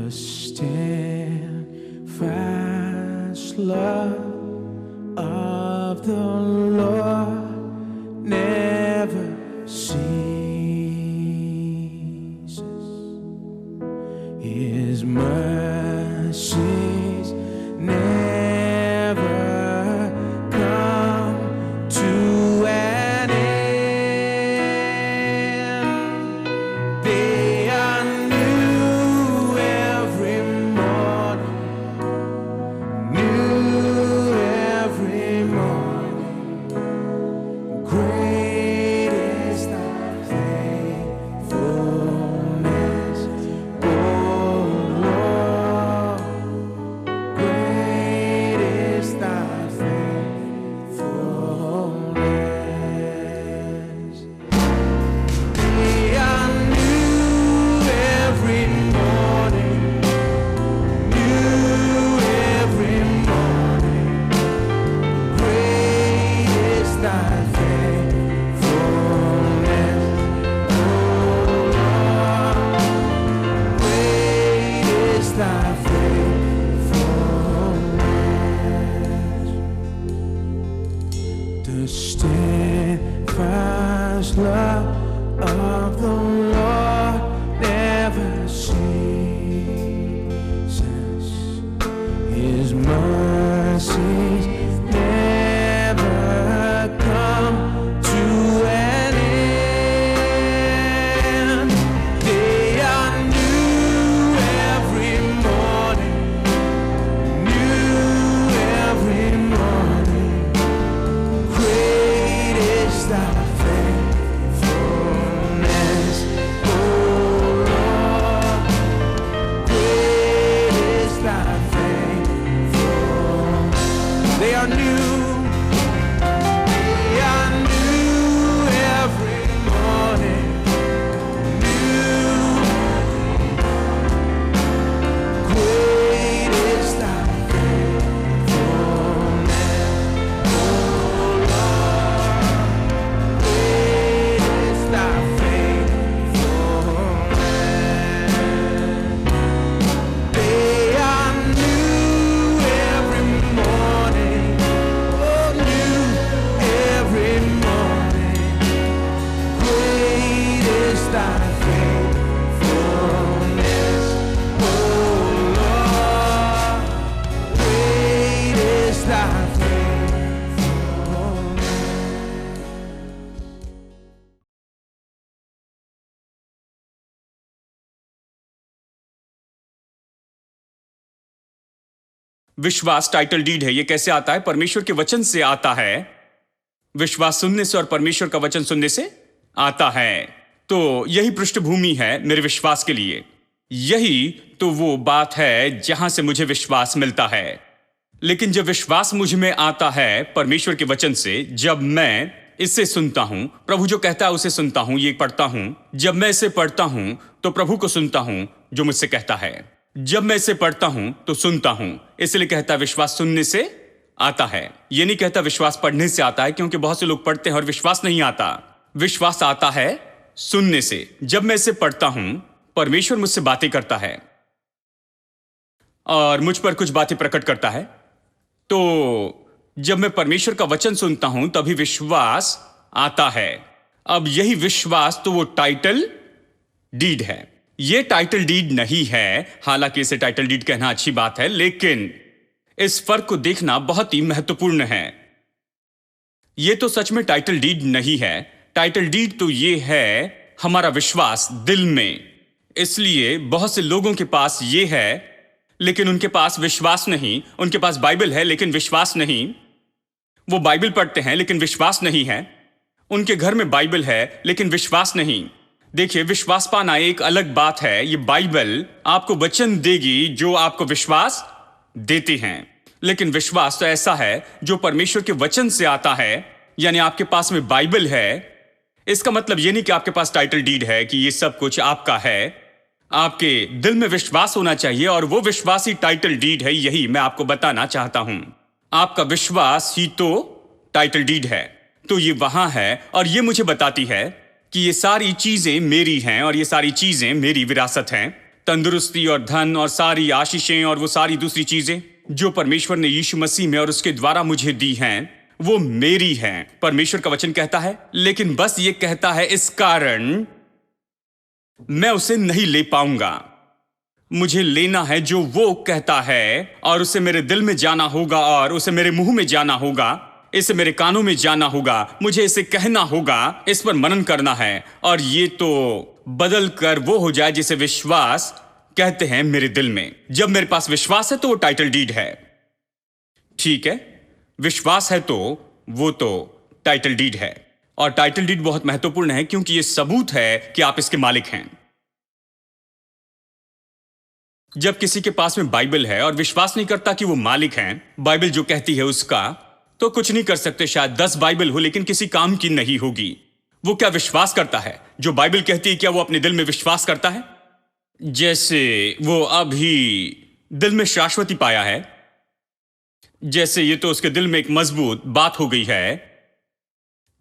steadfast love of the Lord never ceases. His mercies never come to an end. They are new every morning, new every morning. Great is thy faithfulness, O Lord. Great is thy faithfulness. They are new every morning, new every morning. Great is thy faithfulness, O Lord. Great is thy faithfulness. The steadfast love of the Lord never ceases. His mercies never come to an end. They are new every morning, new every morning. Great is thy faithfulness, O Lord. Great is thy faithfulness. They are new. They are new every morning. New. Great is thy faithfulness, O Lord. Great is thy faithfulness. They are new every morning. Oh, new every morning. Great is thy faithfulness, O Lord. Great is thy faithfulness. विश्वास title deed है। ये कैसे आता है? परमेश्वर के वचन से आता है। विश्वास सुनने से और परमेश्वर का वचन सुनने से आता है। तो यही पृष्ठभूमि है मेरे विश्वास के लिए। यही तो वो बात है जहां से मुझे विश्वास मिलता है। लेकिन जब विश्वास मुझ में आता है परमेश्वर के वचन से, जब मैं इसे सुनता हूं, प्रभु जो कहता है उसे सुनता हूं, ये पढ़ता हूं, जब मैं इसे पढ़ता हूं तो प्रभु को सुनता हूं जो मुझसे कहता है। जब मैं इसे पढ़ता हूं तो सुनता हूं। इसलिए कहता है विश्वास सुनने से आता है। ये नहीं कहता विश्वास पढ़ने से आता है, क्योंकि बहुत से लोग पढ़ते हैं और विश्वास नहीं आता। विश्वास आता है सुनने से। जब मैं इसे पढ़ता हूं, परमेश्वर मुझसे बातें करता है और मुझ पर कुछ बातें प्रकट करता है। तो जब मैं परमेश्वर का वचन सुनता हूं तभी विश्वास आता है। अब यही विश्वास तो वो टाइटल डीड है। ये टाइटल डीड नहीं है, हालांकि इसे टाइटल डीड कहना अच्छी बात है, लेकिन इस फर्क को देखना बहुत ही महत्वपूर्ण है। ये तो सच में टाइटल डीड नहीं है। टाइटल डीड तो ये है हमारा विश्वास दिल में। इसलिए बहुत से लोगों के पास ये है लेकिन उनके पास विश्वास नहीं। उनके पास बाइबल है लेकिन विश्वास नहीं। वो बाइबल पढ़ते हैं लेकिन विश्वास नहीं है। उनके घर में बाइबल है लेकिन विश्वास नहीं। देखिए, विश्वास पाना एक अलग बात है। ये बाइबल आपको वचन देगी जो आपको विश्वास देते हैं, लेकिन विश्वास तो ऐसा है जो परमेश्वर के वचन से आता है। यानी आपके पास में बाइबल है, इसका मतलब ये नहीं कि आपके पास टाइटल डीड है कि ये सब कुछ आपका है। आपके दिल में विश्वास होना चाहिए और वो विश्वास ही टाइटल डीड है। यही मैं आपको बताना चाहता हूं। आपका विश्वास ही तो टाइटल डीड है। तो ये वहां है और ये मुझे बताती है कि ये सारी चीजें मेरी हैं और ये सारी चीजें मेरी विरासत हैं। तंदुरुस्ती और धन और सारी आशीषें और वो सारी दूसरी चीजें जो परमेश्वर ने यीशु मसीह में और उसके द्वारा मुझे दी हैं, वो मेरी हैं। परमेश्वर का वचन कहता है, लेकिन बस ये कहता है इस कारण मैं उसे नहीं ले पाऊंगा। मुझे लेना है जो वो कहता है, और उसे मेरे दिल में जाना होगा, और उसे मेरे मुंह में जाना होगा, इसे मेरे कानों में जाना होगा, मुझे इसे कहना होगा, इस पर मनन करना है, और ये तो बदल कर वो हो जाए जिसे विश्वास कहते हैं मेरे दिल में। जब मेरे पास विश्वास है तो वो टाइटल डीड है। ठीक है, विश्वास है तो वो तो टाइटल डीड है। और टाइटल डीड बहुत महत्वपूर्ण है क्योंकि ये सबूत है कि आप इसके मालिक हैं। जब किसी के पास में बाइबल है और विश्वास नहीं करता कि वो मालिक हैं, बाइबल जो कहती है उसका, तो कुछ नहीं कर सकते। शायद 10 बाइबल हो लेकिन किसी काम की नहीं होगी। वो क्या विश्वास करता है जो बाइबल कहती है? क्या वो अपने दिल में विश्वास करता है? जैसे वो अभी दिल में शाश्वती पाया है, जैसे ये तो उसके दिल में एक मजबूत बात हो गई है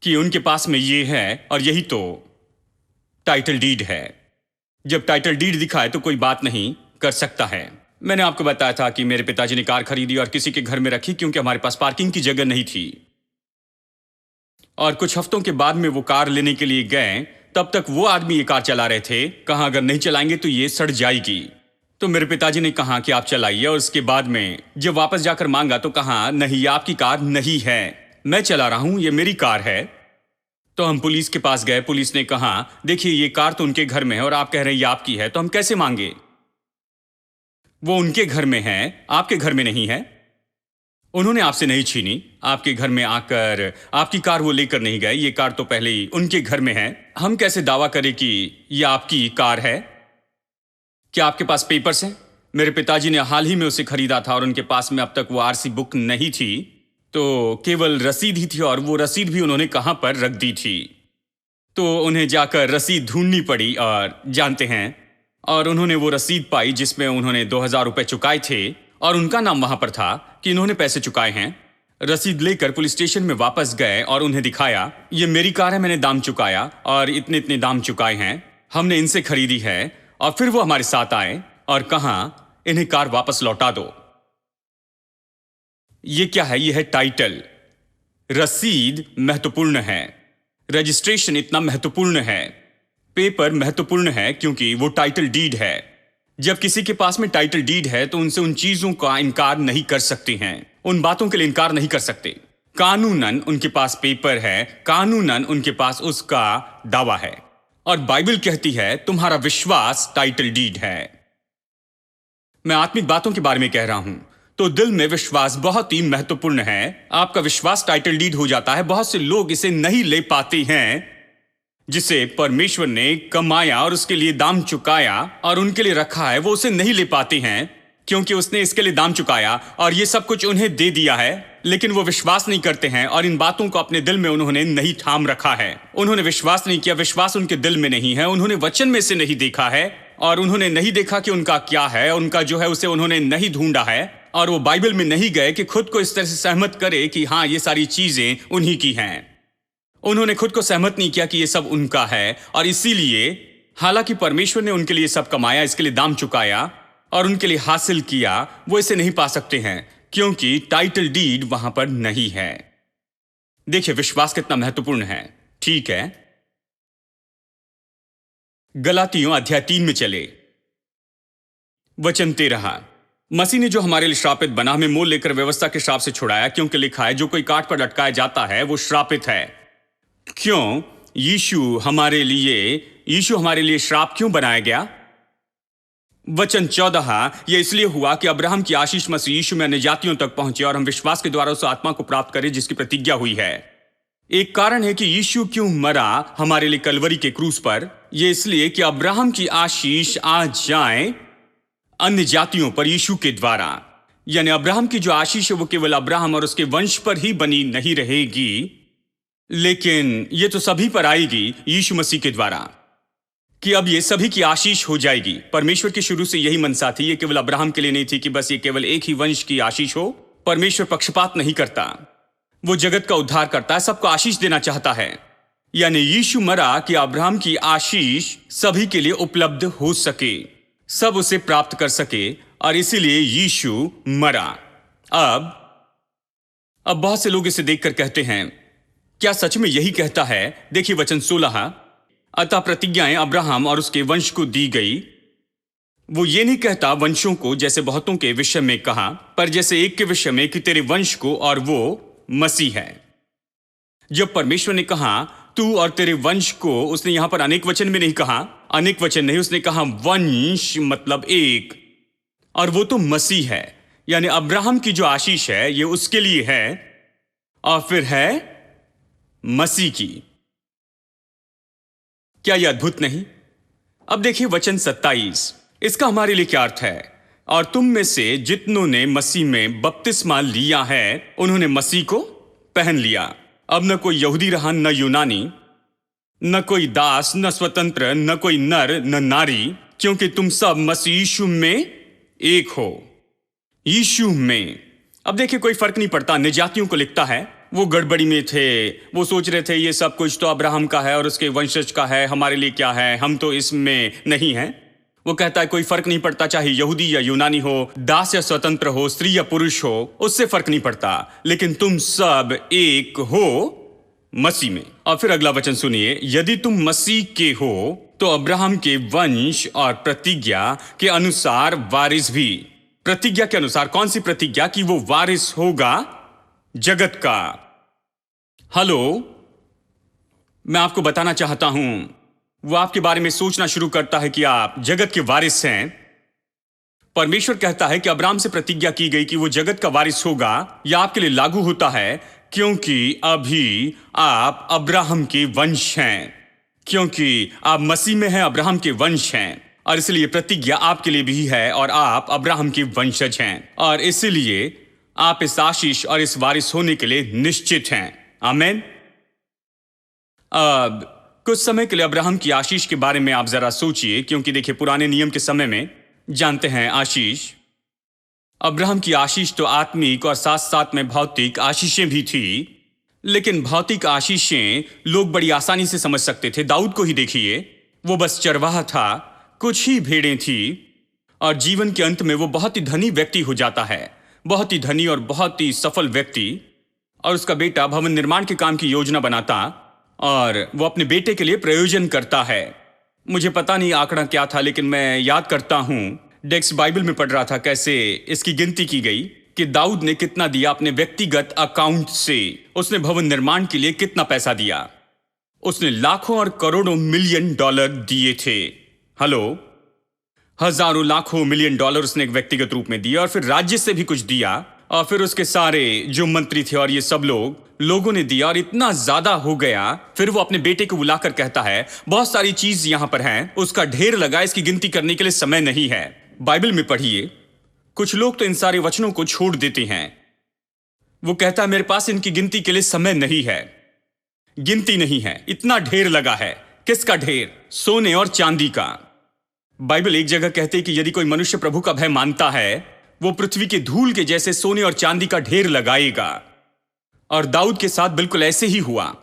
कि उनके पास में ये है, और यही तो टाइटल डीड है। जब टाइटल डीड दिखा है तो कोई बात नहीं कर सकता है। मैंने आपको बताया था कि मेरे पिताजी ने कार खरीदी और किसी के घर में रखी क्योंकि हमारे पास पार्किंग की जगह नहीं थी। और कुछ हफ्तों के बाद में वो कार लेने के लिए गए, तब तक वो आदमी ये कार चला रहे थे। कहा अगर नहीं चलाएंगे तो ये सड़ जाएगी। तो मेरे पिताजी ने कहा कि आप चलाइए, और उसके बाद में जब वापस जाकर मांगा तो कहा नहीं, ये आपकी कार नहीं है, मैं चला रहा हूं, ये मेरी कार है। तो हम पुलिस के पास गए। पुलिस ने कहा देखिए ये कार तो उनके घर में है और आप कह रहे हैं ये आपकी है, तो हम कैसे मांगे? वो उनके घर में है, आपके घर में नहीं है। उन्होंने आपसे नहीं छीनी, आपके घर में आकर आपकी कार वो लेकर नहीं गए। ये कार तो पहले ही उनके घर में है। हम कैसे दावा करें कि ये आपकी कार है? क्या आपके पास पेपर्स हैं? मेरे पिताजी ने हाल ही में उसे खरीदा था और उनके पास में अब तक वो आरसी बुक नहीं थी, तो केवल रसीद ही थी, और वो रसीद भी उन्होंने कहां पर रख दी थी। तो उन्हें जाकर रसीद ढूंढनी पड़ी, और जानते हैं, और उन्होंने वो रसीद पाई जिसमें उन्होंने 2000 रुपए चुकाए थे, और उनका नाम वहां पर था कि इन्होंने पैसे चुकाए हैं। रसीद लेकर पुलिस स्टेशन में वापस गए और उन्हें दिखाया, ये मेरी कार है, मैंने दाम चुकाया और इतने इतने दाम चुकाए हैं, हमने इनसे खरीदी है। और फिर वो हमारे साथ आए और कहा इन्हें कार वापस लौटा दो। ये क्या है? ये है टाइटल। रसीद महत्वपूर्ण है, रजिस्ट्रेशन इतना महत्वपूर्ण है, पेपर महत्वपूर्ण है क्योंकि वो टाइटल डीड है। जब किसी के पास में टाइटल डीड है तो उनसे उन चीजों का इनकार नहीं कर सकते हैं, उन बातों के लिए इनकार नहीं कर सकते। कानूनन उनके पास पेपर है, कानूनन उनके पास उसका दावा है। और बाइबल कहती है तुम्हारा विश्वास टाइटल डीड है। मैं आत्मिक बातों के बारे में कह रहा हूं, तो दिल में विश्वास बहुत ही महत्वपूर्ण है। आपका विश्वास टाइटल डीड हो जाता है। बहुत से लोग इसे नहीं ले पाते हैं जिसे परमेश्वर ने कमाया और उसके लिए दाम चुकाया और उनके लिए रखा है, वो उसे नहीं ले पाते हैं क्योंकि उसने इसके लिए दाम चुकाया और ये सब कुछ उन्हें दे दिया है, लेकिन वो विश्वास नहीं करते हैं और इन बातों को अपने दिल में उन्होंने नहीं थाम रखा है। उन्होंने विश्वास नहीं किया, विश्वास उनके दिल में नहीं है, उन्होंने वचन में से नहीं देखा है और उन्होंने नहीं देखा कि उनका क्या है, उनका जो है उसे उन्होंने नहीं ढूंढा है, और वो बाइबल में नहीं गए कि खुद को इस तरह से सहमत करे कि हाँ ये सारी चीजें उन्हीं की हैं। उन्होंने खुद को सहमत नहीं किया कि ये सब उनका है, और इसीलिए हालांकि परमेश्वर ने उनके लिए सब कमाया, इसके लिए दाम चुकाया और उनके लिए हासिल किया, वो इसे नहीं पा सकते हैं क्योंकि टाइटल डीड वहां पर नहीं है। देखिए विश्वास कितना महत्वपूर्ण है। ठीक है, गलातियों अध्याय 3 में चले, वचन 13। मसीह ने जो हमारे लिए श्रापित बना हमें मोल लेकर व्यवस्था के श्राप से छुड़ाया, क्योंकि लिखा है जो कोई काट पर लटकाया जाता है वो श्रापित है। क्यों? यीशु हमारे लिए श्राप क्यों बनाया गया? वचन 14, यह इसलिए हुआ कि अब्राहम की आशीष मसीह यीशु में अन्य जातियों तक पहुंचे और हम विश्वास के द्वारा उस आत्मा को प्राप्त करें जिसकी प्रतिज्ञा हुई है। एक कारण है कि यीशु क्यों मरा हमारे लिए कलवरी के क्रूस पर, यह इसलिए कि अब्राहम की आशीष आ जाए अन्य जातियों पर यीशु के द्वारा। यानी अब्राहम की जो आशीष है वो केवल अब्राहम और उसके वंश पर ही बनी नहीं रहेगी, लेकिन ये तो सभी पर आएगी यीशु मसीह के द्वारा, कि अब ये सभी की आशीष हो जाएगी। परमेश्वर की शुरू से यही मनसा थी, ये केवल अब्राहम के लिए नहीं थी कि बस ये केवल एक ही वंश की आशीष हो। परमेश्वर पक्षपात नहीं करता, वो जगत का उद्धार करता है, सबको आशीष देना चाहता है। यानी यीशु मरा कि अब्राहम की आशीष सभी के लिए उपलब्ध हो सके। सब उसे प्राप्त कर सके, और इसीलिए यीशु मरा। अब बहुत से लोग इसे देखकर कहते हैं, क्या सच में यही कहता है? देखिए वचन 16, अतः प्रतिज्ञाएं अब्राहम और उसके वंश को दी गई। वो ये नहीं कहता वंशों को जैसे बहुतों के विषय में कहा, पर जैसे एक के विषय में कि तेरे वंश को, और वो मसीह है। जब परमेश्वर ने कहा तू और तेरे वंश को, उसने यहां पर अनेक वचन में नहीं कहा, अनेक वचन नहीं, उसने कहा वंश मतलब एक, और वो तो मसीह है। यानी अब्राहम की जो आशीष है ये उसके लिए है, और फिर है मसीह की। क्या यह अद्भुत नहीं? अब देखिए वचन 27, इसका हमारे लिए क्या अर्थ है? और तुम में से जितनों ने मसीह में बपतिस्मा लिया है उन्होंने मसीह को पहन लिया। अब न कोई यहूदी रहा न यूनानी, न कोई दास न स्वतंत्र, न कोई नर न नारी, क्योंकि तुम सब मसीह यीशु में एक हो। यीशु में। अब देखिए कोई फर्क नहीं पड़ता। निजातियों को लिखता है, वो गड़बड़ी में थे, वो सोच रहे थे ये सब कुछ तो अब्राहम का है और उसके वंशज का है, हमारे लिए क्या है, हम तो इसमें नहीं हैं। वो कहता है कोई फर्क नहीं पड़ता, चाहे यहूदी या यूनानी हो, दास या स्वतंत्र हो, स्त्री या पुरुष हो, उससे फर्क नहीं पड़ता, लेकिन तुम सब एक हो मसीह में। और फिर अगला वचन सुनिए, यदि तुम मसीह के हो तो अब्राहम के वंश और प्रतिज्ञा के अनुसार वारिस भी। प्रतिज्ञा के अनुसार कौन सी प्रतिज्ञा? कि वो वारिस होगा जगत का। हेलो, मैं आपको बताना चाहता हूं, वो आपके बारे में सोचना शुरू करता है कि आप जगत के वारिस हैं। परमेश्वर कहता है कि अब्राहम से प्रतिज्ञा की गई कि वो जगत का वारिस होगा, यह आपके लिए लागू होता है क्योंकि अभी आप अब्राहम के वंश हैं, क्योंकि आप मसीह में हैं, अब्राहम के वंश हैं, और इसलिए प्रतिज्ञा आपके लिए भी है और आप अब्राहम के वंशज हैं, और इसलिए आप इस आशीष और इस वारिस होने के लिए निश्चित हैं। आमीन। अब कुछ समय के लिए अब्राहम की आशीष के बारे में आप जरा सोचिए, क्योंकि देखिए पुराने नियम के समय में जानते हैं आशीष, अब्राहम की आशीष तो आत्मिक और साथ साथ में भौतिक आशीषें भी थी, लेकिन भौतिक आशीषें लोग बड़ी आसानी से समझ सकते थे। दाऊद को ही देखिए, वो बस चरवाहा था, कुछ ही भेड़ें थी, और जीवन के अंत में वो बहुत ही धनी व्यक्ति हो जाता है, बहुत ही धनी और बहुत ही सफल व्यक्ति। और उसका बेटा भवन निर्माण के काम की योजना बनाता और वो अपने बेटे के लिए प्रयोजन करता है। मुझे पता नहीं आंकड़ा क्या था, लेकिन मैं याद करता हूं डेक्स बाइबल में पढ़ रहा था कैसे इसकी गिनती की गई कि दाऊद ने कितना दिया अपने व्यक्तिगत अकाउंट से। उसने भवन निर्माण के लिए कितना पैसा दिया? उसने लाखों और करोड़ों मिलियन डॉलर दिए थे। हेलो, हजारों लाखों मिलियन डॉलर उसने एक व्यक्तिगत रूप में दिया, और फिर राज्य से भी कुछ दिया, और फिर उसके सारे जो मंत्री थे और ये सब लोगों ने दिया, और इतना ज्यादा हो गया। फिर वो अपने बेटे को बुलाकर कहता है बहुत सारी चीज यहां पर हैं, उसका ढेर लगा, इसकी गिनती करने के लिए समय नहीं है। बाइबल में पढ़िए, कुछ लोग तो इन सारे वचनों को छोड़ देते हैं। वो कहता है मेरे पास इनकी गिनती के लिए समय नहीं है, गिनती नहीं है, इतना ढेर लगा है। किसका ढेर? सोने और चांदी का। बाइबल एक जगह कहते हैं कि यदि कोई मनुष्य प्रभु का भय मानता है, वो पृथ्वी के धूल के जैसे सोने और चांदी का ढेर लगाएगा। और दाऊद के साथ बिल्कुल ऐसे ही हुआ।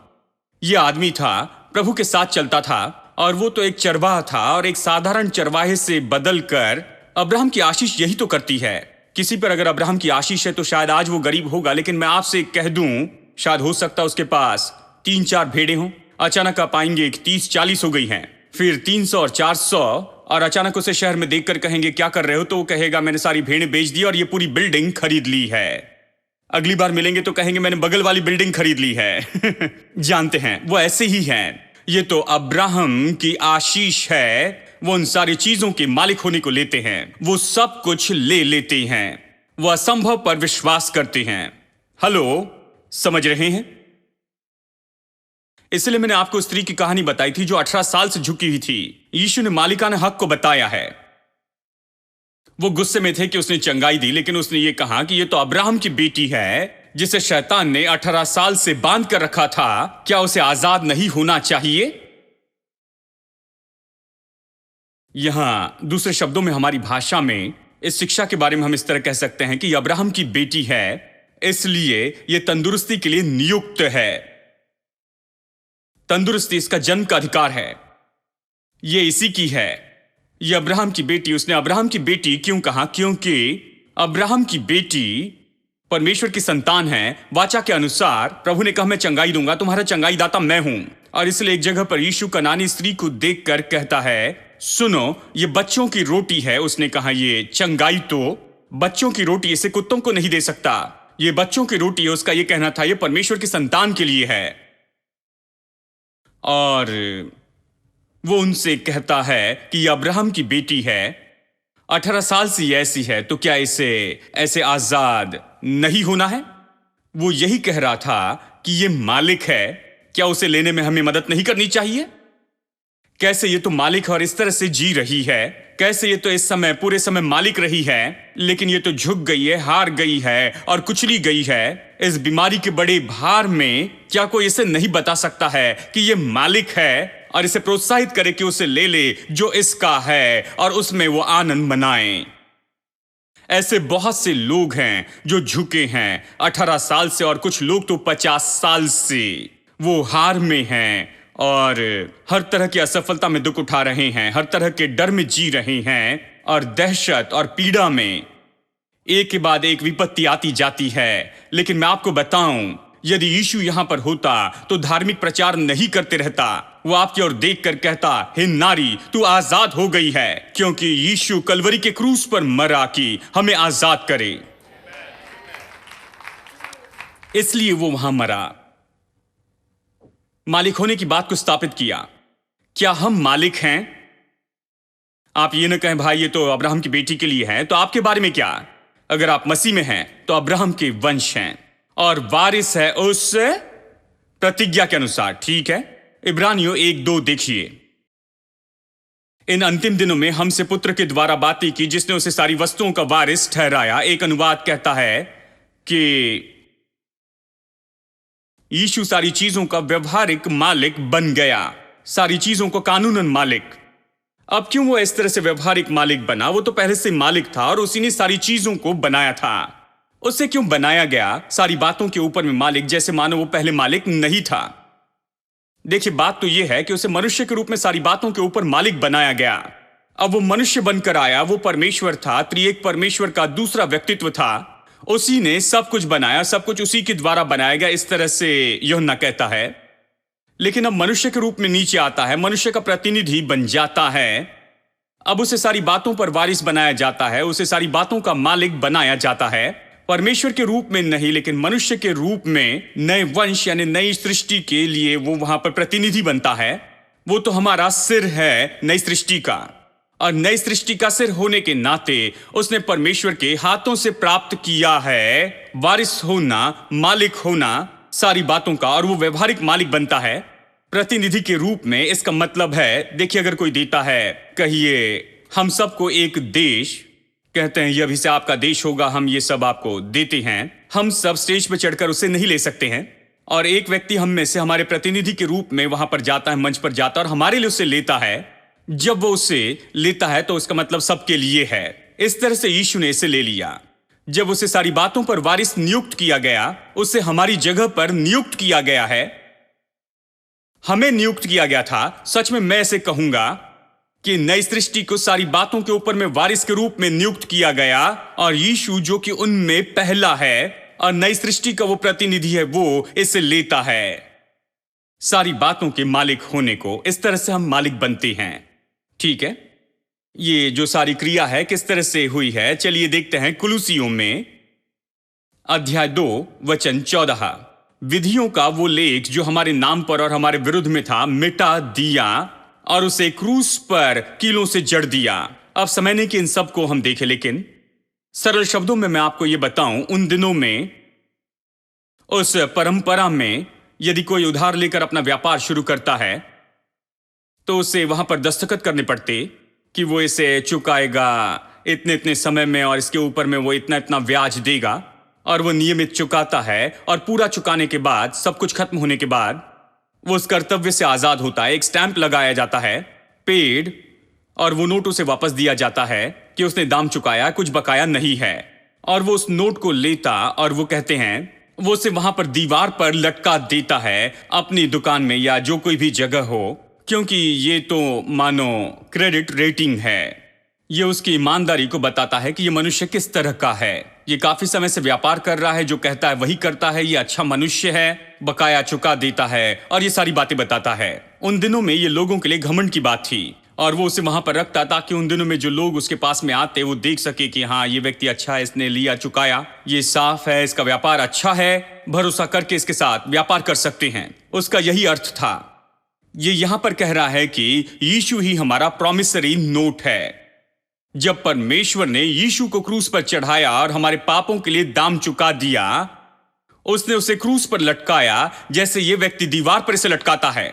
यह आदमी था, प्रभु के साथ चलता था, और वो तो एक चरवाहा था, और एक साधारण चरवाहे से बदलकर अब्राहम की आशीष यही तो करती है। किसी पर अगर अब्राहम की आशीष है तो शायद आज वो गरीब होगा, लेकिन मैं आपसे कह दूं, शायद हो सकता उसके पास 3-4 भेड़ें हों। अचानक आप पाएंगे कि 30-40 हो गई हैं, फिर 300 और 400, और अचानक उसे शहर में देखकर कहेंगे क्या कर रहे हो, तो वो कहेगा मैंने सारी भेड़ें बेच दी और ये पूरी बिल्डिंग खरीद ली है। अगली बार मिलेंगे तो कहेंगे मैंने बगल वाली बिल्डिंग खरीद ली है। जानते हैं वो ऐसे ही हैं। ये तो अब्राहम की आशीष है। वो उन सारी चीजों के मालिक होने को लेते हैं, वो सब कुछ ले लेते हैं, वो असंभव पर विश्वास करते हैं। हेलो, समझ रहे हैं? इसलिए मैंने आपको स्त्री की कहानी बताई थी जो 18 साल से झुकी हुई थी। यीशु ने मालिकाना हक को बताया है। वो गुस्से में थे कि उसने चंगाई दी, लेकिन उसने ये कहा कि ये तो अब्राहम की बेटी है जिसे शैतान ने 18 साल से बांध कर रखा था, क्या उसे आजाद नहीं होना चाहिए? यहां दूसरे शब्दों में हमारी भाषा में इस शिक्षा के बारे में हम इस तरह कह सकते हैं कि अब्राहम की बेटी है, इसलिए यह तंदुरुस्ती के लिए नियुक्त है। तंदुरुस्ती इसका जन्म का अधिकार है, यह इसी की है। ये अब्राहम की बेटी, उसने अब्राहम की बेटी क्यों कहा? क्योंकि अब्राहम की बेटी परमेश्वर की संतान है। वाचा के अनुसार प्रभु ने कहा मैं चंगाई दूंगा, तुम्हारा चंगाई दाता मैं हूं। और इसलिए एक जगह पर यीशु कनानी स्त्री को देखकर कहता है, सुनो ये बच्चों की रोटी है। उसने कहा ये चंगाई तो बच्चों की रोटी, इसे कुत्तों को नहीं दे सकता, ये बच्चों की रोटी है। उसका ये कहना था ये परमेश्वर की संतान के लिए है। और वो उनसे कहता है कि ये अब्राहम की बेटी है, 18 साल से ऐसी है, तो क्या इसे ऐसे आजाद नहीं होना है? वो यही कह रहा था कि ये मालिक है, क्या उसे लेने में हमें मदद नहीं करनी चाहिए? कैसे ये तो मालिक है और इस तरह से जी रही है, कैसे ये तो इस समय पूरे समय मालिक रही है, लेकिन ये तो झुक गई है, हार गई है और कुचली गई है इस बीमारी के बड़े भार में। क्या कोई इसे नहीं बता सकता है कि ये मालिक है और इसे प्रोत्साहित करे कि उसे ले ले जो इसका है और उसमें वो आनंद मनाए? ऐसे बहुत से लोग हैं जो झुके हैं 18 साल से, और कुछ लोग तो 50 साल से वो हार में हैं और हर तरह की असफलता में दुख उठा रहे हैं, हर तरह के डर में जी रहे हैं और दहशत और पीड़ा में एक के बाद एक विपत्ति आती जाती है। लेकिन मैं आपको बताऊं, यदि यीशु यहां पर होता तो धार्मिक प्रचार नहीं करते रहता। वो आपकी ओर देखकर कहता, हे नारी तू आजाद हो गई है, क्योंकि यीशु कलवरी के क्रूस पर मरा कि हमें आजाद करे। इसलिए वो वहां मरा, मालिक होने की बात को स्थापित किया। क्या हम मालिक हैं? आप ये न कहें भाई ये तो अब्राहम की बेटी के लिए है, तो आपके बारे में क्या? अगर आप मसीह में हैं तो अब्राहम के वंश हैं और वारिस है उस प्रतिज्ञा के अनुसार। ठीक है, इब्रानियों 1:2 देखिए। इन अंतिम दिनों में हमसे पुत्र के द्वारा बातें की, जिसने उसे सारी वस्तुओं का वारिस ठहराया। एक अनुवाद कहता है कि यीशु सारी चीजों का व्यवहारिक मालिक बन गया, सारी चीजों को कानूनन मालिक। अब क्यों वो इस तरह से व्यवहारिक मालिक बना? वो तो पहले से मालिक था और उसी ने सारी चीजों को बनाया था। उससे क्यों बनाया गया सारी बातों के ऊपर में मालिक, जैसे मानो वो पहले मालिक नहीं था? देखिए, बात तो यह है कि उसे मनुष्य के रूप में सारी बातों के ऊपर मालिक बनाया गया। अब वो मनुष्य बनकर आया, वो परमेश्वर था, त्रिएक परमेश्वर का दूसरा व्यक्तित्व था। उसी ने सब कुछ बनाया, सब कुछ उसी के द्वारा बनाया गया, इस तरह से यूहन्ना कहता है। लेकिन अब मनुष्य के रूप में नीचे आता है, मनुष्य का प्रतिनिधि बन जाता है। अब उसे सारी बातों पर वारिस बनाया जाता है, उसे सारी बातों का मालिक बनाया जाता है। परमेश्वर के रूप में नहीं, लेकिन मनुष्य के रूप में नए वंश यानी नई सृष्टि के लिए वो वहां पर प्रतिनिधि बनता है। वो तो हमारा सिर है नई सृष्टि का, और नई सृष्टि का सिर होने के नाते उसने परमेश्वर के हाथों से प्राप्त किया है वारिस होना, मालिक होना सारी बातों का, और वो व्यवहारिक मालिक बनता है प्रतिनिधि के रूप में। इसका मतलब है, देखिए, अगर कोई देता है, कहिए हम सबको एक देश, कहते हैं ये अभी से आपका देश होगा, हम ये सब आपको देते हैं, हम सब स्टेज पर चढ़कर उसे नहीं ले सकते हैं। और एक व्यक्ति हम में से हमारे प्रतिनिधि के रूप में वहां पर जाता है, मंच पर जाता है और हमारे लिए उसे लेता है। जब वो उसे लेता है तो उसका मतलब सबके लिए है। इस तरह से यीशु ने इसे ले लिया। जब उसे सारी बातों पर वारिस नियुक्त किया गया, उसे हमारी जगह पर नियुक्त किया गया है, हमें नियुक्त किया गया था। सच में मैं इसे कहूंगा कि नई सृष्टि को सारी बातों के ऊपर में वारिस के रूप में नियुक्त किया गया, और यीशु जो कि उनमें पहला है और नई सृष्टि का वो प्रतिनिधि है, वो इसे लेता है सारी बातों के मालिक होने को। इस तरह से हम मालिक बनते हैं। ठीक है, ये जो सारी क्रिया है किस तरह से हुई है, चलिए देखते हैं। कुलुसियों में अध्याय 2 वचन 14, विधियों का वो लेख जो हमारे नाम पर और हमारे विरुद्ध में था, मिटा दिया और उसे क्रूस पर कीलों से जड़ दिया। अब समय नहीं कि इन सब को हम देखें, लेकिन सरल शब्दों में मैं आपको यह बताऊं, उन दिनों में उस परंपरा में यदि कोई उधार लेकर अपना व्यापार शुरू करता है तो उसे वहां पर दस्तखत करने पड़ते कि वो इसे चुकाएगा इतने इतने समय में, और इसके ऊपर में वो इतना इतना ब्याज देगा, और वो नियमित चुकाता है। और पूरा चुकाने के बाद, सब कुछ खत्म होने के बाद, वो उस कर्तव्य से आजाद होता है। एक स्टैंप लगाया जाता है, पेड, और वो नोट उसे वापस दिया जाता है कि उसने दाम चुकाया, कुछ बकाया नहीं है। और वो उस नोट को लेता और वो कहते हैं, वो उसे वहां पर दीवार पर लटका देता है अपनी दुकान में या जो कोई भी जगह हो, क्योंकि ये तो मानो क्रेडिट रेटिंग है। ये उसकी ईमानदारी को बताता है कि ये मनुष्य किस तरह का है। ये काफी समय से व्यापार कर रहा है, जो कहता है वही करता है, ये अच्छा मनुष्य है, बकाया चुका देता है और ये सारी बातें बताता है। उन दिनों में ये लोगों के लिए घमंड की बात थी और वो उसे वहां पर रखता ताकि उन दिनों में जो लोग उसके पास में आते वो देख सके कि हाँ, ये व्यक्ति अच्छा है, इसने लिया चुकाया, ये साफ है, इसका व्यापार अच्छा है, भरोसा करके इसके साथ व्यापार कर सकते हैं। उसका यही अर्थ था। ये यहां पर कह रहा है कि यीशु ही हमारा प्रॉमिसरी नोट है। जब परमेश्वर ने यीशु को क्रूस पर चढ़ाया और हमारे पापों के लिए दाम चुका दिया, उसने उसे क्रूस पर लटकाया जैसे ये व्यक्ति दीवार पर इसे लटकाता है।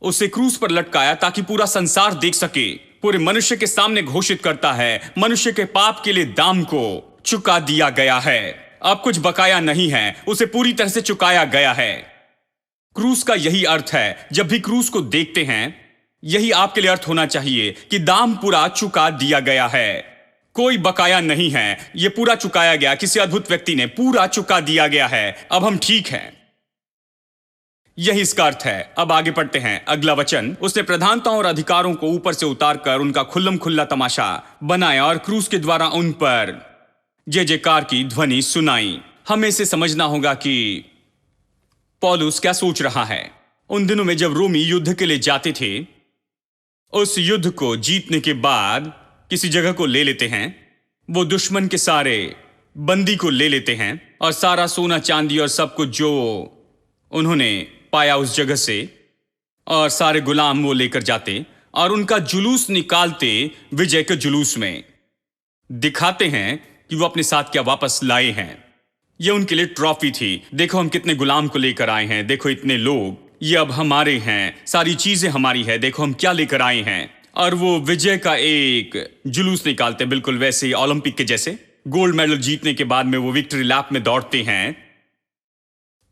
उसे क्रूस पर लटकाया ताकि पूरा संसार देख सके, पूरे मनुष्य के सामने घोषित करता है मनुष्य के पाप के लिए दाम को चुका दिया गया है। अब कुछ बकाया नहीं है, उसे पूरी तरह से चुकाया गया है। क्रूस का यही अर्थ है। जब भी क्रूस को देखते हैं, यही आपके लिए अर्थ होना चाहिए कि दाम पूरा चुका दिया गया है, कोई बकाया नहीं है, यह पूरा चुकाया गया। किसी अद्भुत व्यक्ति ने पूरा चुका दिया गया है। अब हम ठीक हैं, यही इसका अर्थ है। अब आगे पढ़ते हैं अगला वचन। उसने प्रधानताओं और अधिकारों को ऊपर से उतारकर उनका खुल्लम खुल्ला तमाशा बनाया और क्रूस के द्वारा उन पर जय जयकार की ध्वनि सुनाई। हमें इसे समझना होगा कि पौलुस क्या सोच रहा है। उन दिनों में जब रोमी युद्ध के लिए जाते थे, उस युद्ध को जीतने के बाद किसी जगह को ले लेते हैं, वो दुश्मन के सारे बंदी को ले लेते हैं और सारा सोना चांदी और सब कुछ जो उन्होंने पाया उस जगह से, और सारे गुलाम वो लेकर जाते और उनका जुलूस निकालते, विजय के जुलूस में दिखाते हैं कि वो अपने साथ क्या वापस लाए हैं। ये उनके लिए ट्रॉफी थी। देखो हम कितने गुलाम को लेकर आए हैं, देखो इतने लोग, ये अब हमारे हैं, सारी चीजें हमारी है, देखो हम क्या लेकर आए हैं। और वो विजय का एक जुलूस निकालते, बिल्कुल वैसे ही ओलंपिक के जैसे। गोल्ड मेडल जीतने के बाद में वो विक्ट्री लैप में दौड़ते हैं।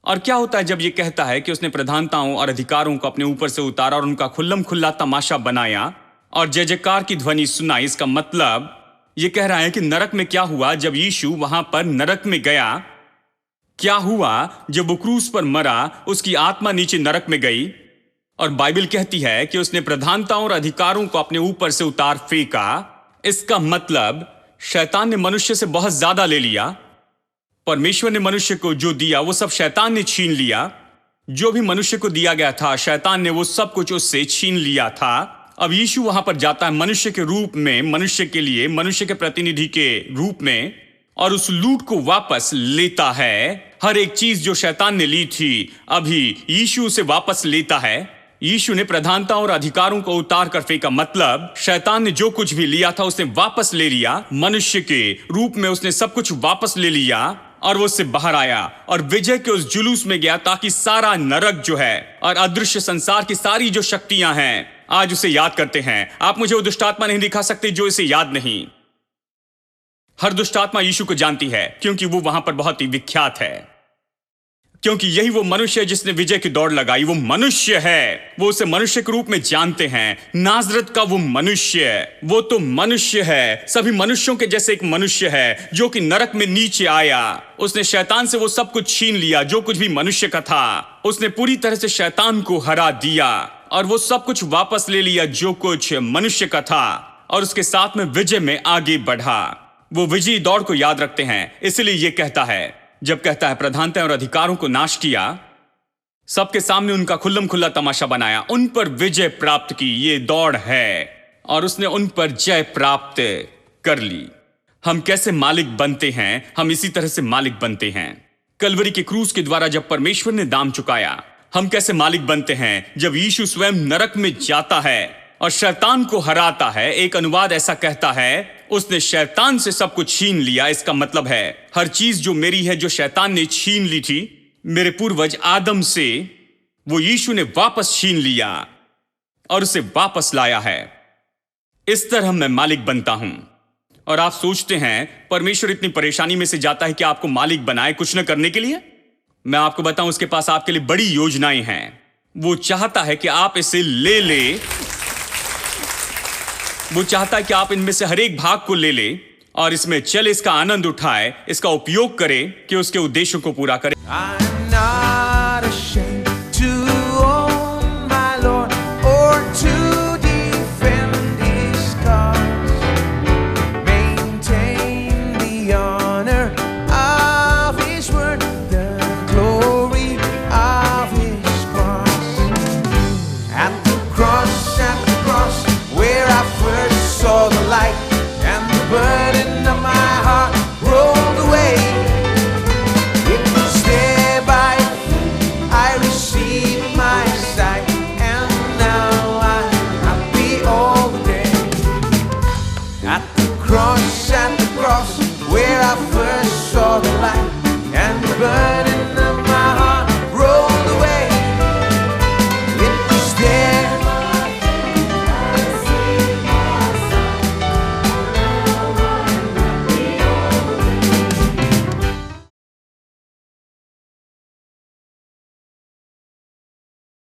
और क्या होता है जब ये कहता है कि उसने प्रधानताओं और अधिकारों को अपने ऊपर से उतारा और उनका खुल्लम खुल्ला तमाशा बनाया और जय जयकार की ध्वनि सुनाई। इसका मतलब ये कह रहा है कि नरक में क्या हुआ जब यीशु वहां पर नरक में गया, क्या हुआ जब वो क्रूस पर मरा, उसकी आत्मा नीचे नरक में गई। और बाइबल कहती है कि उसने प्रधानताओं और अधिकारों को अपने ऊपर से उतार फेंका। इसका मतलब शैतान ने मनुष्य से बहुत ज्यादा ले लिया। परमेश्वर ने मनुष्य को जो दिया वो सब शैतान ने छीन लिया। जो भी मनुष्य को दिया गया था, शैतान ने वो सब कुछ उससे छीन लिया था। अब यीशु वहां पर जाता है मनुष्य के रूप में, मनुष्य के लिए, मनुष्य के प्रतिनिधि के रूप में, और उस लूट को वापस लेता है। हर एक चीज जो शैतान ने ली थी, अभी यीशु उसे वापस लेता है। यीशु ने प्रधानता और अधिकारों को उतार कर फेंका, मतलब शैतान ने जो कुछ भी लिया था उसने वापस ले लिया। मनुष्य के रूप में उसने सब कुछ वापस ले लिया और वो उससे बाहर आया और विजय के उस जुलूस में गया ताकि सारा नरक जो है और अदृश्य संसार की सारी जो शक्तियां हैं आज उसे याद करते हैं। आप मुझे वो दुष्टात्मा नहीं दिखा सकते जो इसे याद नहीं। हर दुष्टात्मा यीशु को जानती है क्योंकि वो वहां पर बहुत ही विख्यात है, क्योंकि यही वो मनुष्य है जिसने विजय की दौड़ लगाई। वो मनुष्य है, वो उसे मनुष्य के रूप में जानते हैं। नाजरत का वो मनुष्य, वो तो मनुष्य है, सभी मनुष्यों के जैसे एक मनुष्य है जो कि नरक में नीचे आया। उसने शैतान से वो सब कुछ छीन लिया जो कुछ भी मनुष्य का था। उसने पूरी तरह से शैतान को हरा दिया और वो सब कुछ वापस ले लिया जो कुछ मनुष्य का था, और उसके साथ में विजय में आगे बढ़ा। वो विजयी दौड़ को याद रखते हैं। इसलिए ये कहता है, जब कहता है प्रधानता और अधिकारों को नाश किया, सबके सामने उनका खुल्लम खुल्ला तमाशा बनाया, उन पर विजय प्राप्त की, ये दौड़ है और उसने उन पर जय प्राप्त कर ली। हम कैसे मालिक बनते हैं? हम इसी तरह से मालिक बनते हैं। कलवरी के क्रूस के द्वारा जब परमेश्वर ने दाम चुकाया, हम कैसे मालिक बनते हैं? जब यीशु स्वयं नरक में जाता है और शैतान को हराता है। एक अनुवाद ऐसा कहता है, उसने शैतान से सब कुछ छीन लिया। इसका मतलब है हर चीज जो मेरी है, जो शैतान ने छीन ली थी मेरे पूर्वज आदम से, वो यीशु ने वापस छीन लिया और उसे वापस लाया है। इस तरह मैं मालिक बनता हूं। और आप सोचते हैं परमेश्वर इतनी परेशानी में से जाता है कि आपको मालिक बनाए कुछ न करने के लिए? मैं आपको बताऊं, उसके पास आपके लिए बड़ी योजनाएं हैं। वो चाहता है कि आप इसे ले ले। वो चाहता है कि आप इनमें से हर एक भाग को ले ले और इसमें चले, इसका आनंद उठाए, इसका उपयोग करे कि उसके उद्देश्यों को पूरा करे। I'm not ashamed to own my Lord. Oh, where I first saw the light and the burn